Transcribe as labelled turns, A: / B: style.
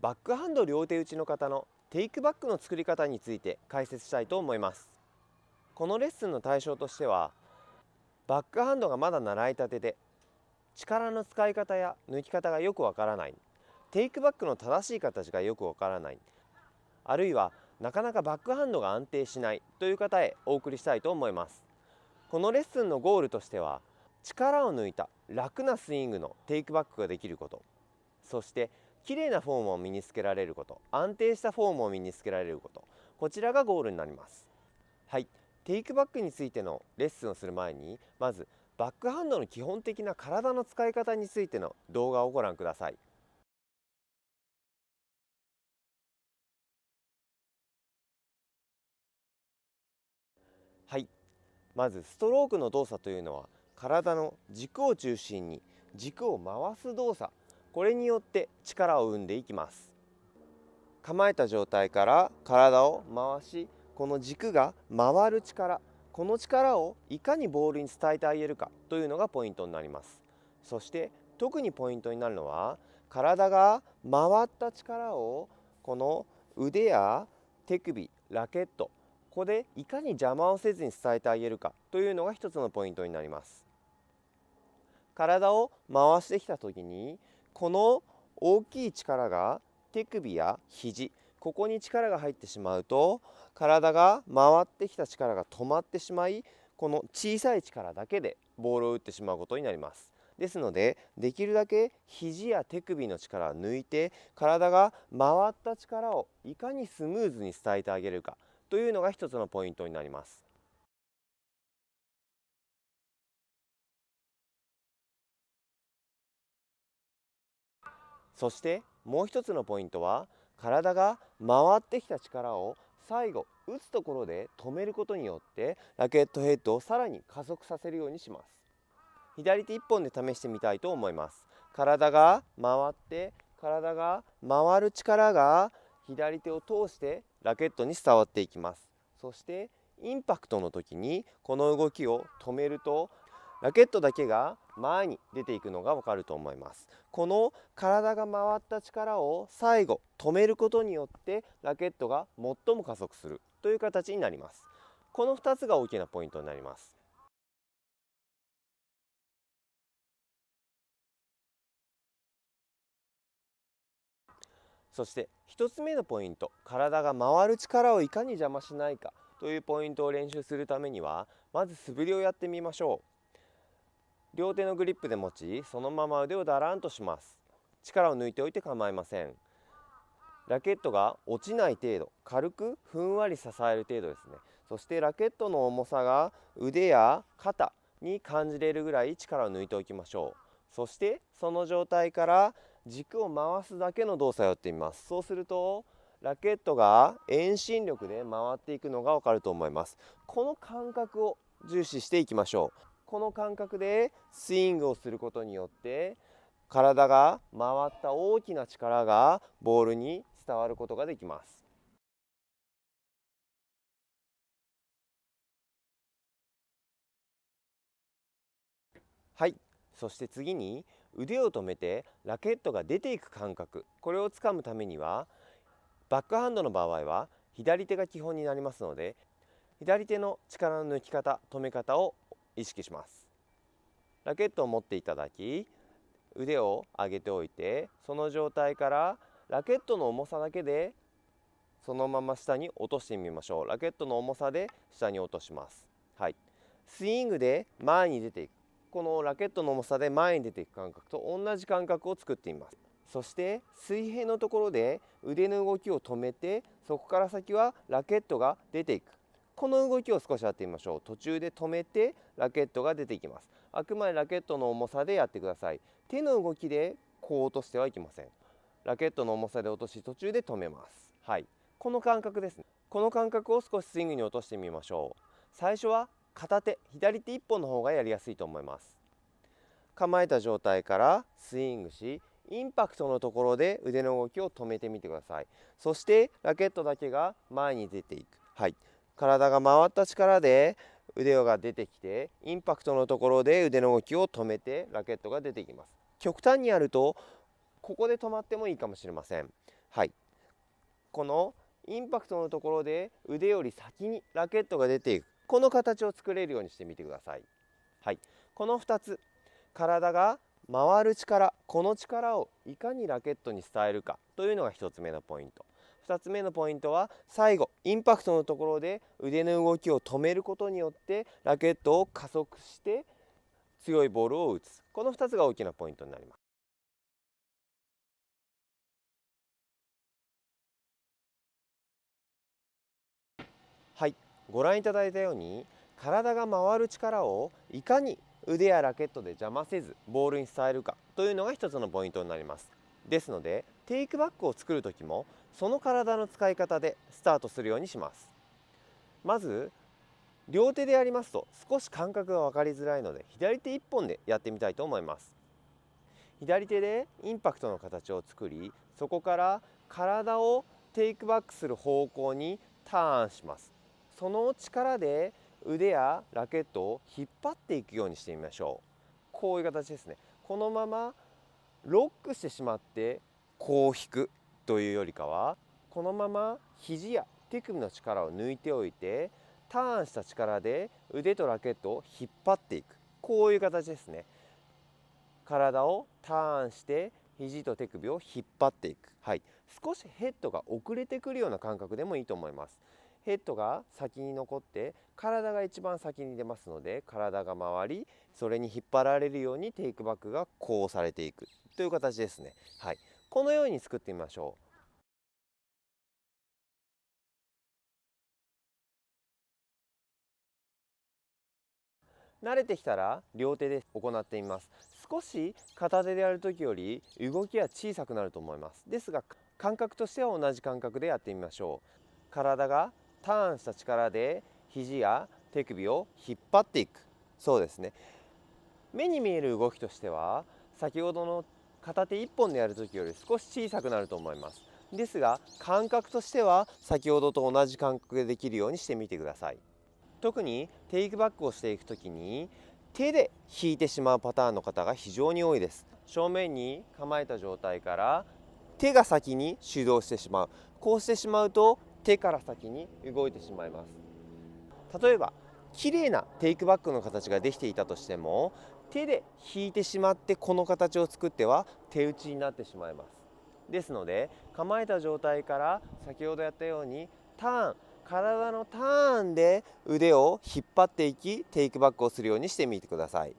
A: バックハンド両手打ちの方のテイクバックの作り方について解説したいと思います。このレッスンの対象としては、バックハンドがまだ習いたてで力の使い方や抜き方がよくわからない、テイクバックの正しい形がよくわからない、あるいはなかなかバックハンドが安定しないという方へお送りしたいと思います。このレッスンのゴールとしては、力を抜いた楽なスイングのテイクバックができること、そして綺麗なフォームを身につけられること、安定したフォームを身につけられること、こちらがゴールになります。はい、テイクバックについてのレッスンをする前に、まずバックハンドの基本的な体の使い方についての動画をご覧ください。はい、まずストロークの動作というのは、体の軸を中心に軸を回す動作、これによって力を生んでいきます。構えた状態から体を回し、この軸が回る力、この力をいかにボールに伝えてあげるかというのがポイントになります。そして特にポイントになるのは、体が回った力をこの腕や手首、ラケット、ここでいかに邪魔をせずに伝えてあげるかというのが一つのポイントになります。体を回してきた時に、この大きい力が手首や肘、ここに力が入ってしまうと、体が回ってきた力が止まってしまい、この小さい力だけでボールを打ってしまうことになります。ですので、できるだけ肘や手首の力を抜いて、体が回った力をいかにスムーズに伝えてあげるかというのが一つのポイントになります。そしてもう一つのポイントは、体が回ってきた力を最後打つところで止めることによって、ラケットヘッドをさらに加速させるようにします。左手一本で試してみたいと思います。体が回って、体が回る力が左手を通してラケットに伝わっていきます。そしてインパクトの時にこの動きを止めると、ラケットだけが前に出ていくのがわかると思います。この体が回った力を最後止めることによって、ラケットが最も加速するという形になります。この2つが大きなポイントになります。そして1つ目のポイント、体が回る力をいかに邪魔しないかというポイントを練習するためには、まず素振りをやってみましょう。両手のグリップで持ち、そのまま腕をだらんとします。力を抜いておいて構いません。ラケットが落ちない程度、軽くふんわり支える程度ですね。そしてラケットの重さが腕や肩に感じれるぐらい力を抜いておきましょう。そしてその状態から軸を回すだけの動作をやってみます。そうするとラケットが遠心力で回っていくのがわかると思います。この感覚を重視していきましょう。この感覚でスイングをすることによって、体が回った大きな力がボールに伝わることができます。はい、そして次に腕を止めてラケットが出ていく感覚、これをつかむためには、バックハンドの場合は左手が基本になりますので、左手の力の抜き方、止め方を意識します。ラケットを持っていただき、腕を上げておいて、その状態からラケットの重さだけでそのまま下に落としてみましょう。ラケットの重さで下に落とします。はい、スイングで前に出ていく、このラケットの重さで前に出ていく感覚と同じ感覚を作っています。そして水平のところで腕の動きを止めて、そこから先はラケットが出ていく、この動きを少しやってみましょう。途中で止めてラケットが出ていきます。あくまでラケットの重さでやってください。手の動きでこう落としてはいけません。ラケットの重さで落とし、途中で止めます。はい、この感覚ですね。この感覚を少しスイングに落としてみましょう。最初は片手、左手一本の方がやりやすいと思います。構えた状態からスイングし、インパクトのところで腕の動きを止めてみてください。そしてラケットだけが前に出ていく。はい、体が回った力で腕が出てきて、インパクトのところで腕の動きを止めてラケットが出てきます。極端にやるとここで止まってもいいかもしれません。はい、このインパクトのところで腕より先にラケットが出ていく、この形を作れるようにしてみてください。はい、この2つ、体が回る力、この力をいかにラケットに伝えるかというのが1つ目のポイント。2つ目のポイントは、最後インパクトのところで腕の動きを止めることによってラケットを加速して強いボールを打つ、この2つが大きなポイントになります。はい、ご覧いただいたように、体が回る力をいかに腕やラケットで邪魔せずボールに伝えるかというのが一つのポイントになります。ですのでテイクバックを作る時もその体の使い方でスタートするようにします。まず両手でやりますと少し感覚が分かりづらいので、左手1本でやってみたいと思います。左手でインパクトの形を作り、そこから体をテイクバックする方向にターンします。その力で腕やラケットを引っ張っていくようにしてみましょう。こういう形ですね。このままロックしてしまってこう引くというよりかは、このまま肘や手首の力を抜いておいて、ターンした力で腕とラケットを引っ張っていく、こういう形ですね。体をターンして肘と手首を引っ張っていく、はい、少しヘッドが遅れてくるような感覚でもいいと思います。ヘッドが先に残って体が一番先に出ますので、体が回りそれに引っ張られるようにテイクバックがこうされていくという形ですね。はい、このように作ってみましょう。慣れてきたら両手で行ってみます。少し片手でやるときより動きは小さくなると思います。ですが感覚としては同じ感覚でやってみましょう。体がターンした力で肘や手首を引っ張っていく、そうですね。目に見える動きとしては先ほどの片手1本でやるときより少し小さくなると思います。ですが感覚としては先ほどと同じ感覚でできるようにしてみてください。特にテイクバックをしていくときに手で引いてしまうパターンの方が非常に多いです。正面に構えた状態から手が先に主導してしまう、こうしてしまうと手から先に動いてしまいます。例えば綺麗なテイクバックの形ができていたとしても、手で引いてしまってこの形を作っては手打ちになってしまいます。ですので構えた状態から先ほどやったように体のターンで腕を引っ張っていきテイクバックをするようにしてみてください。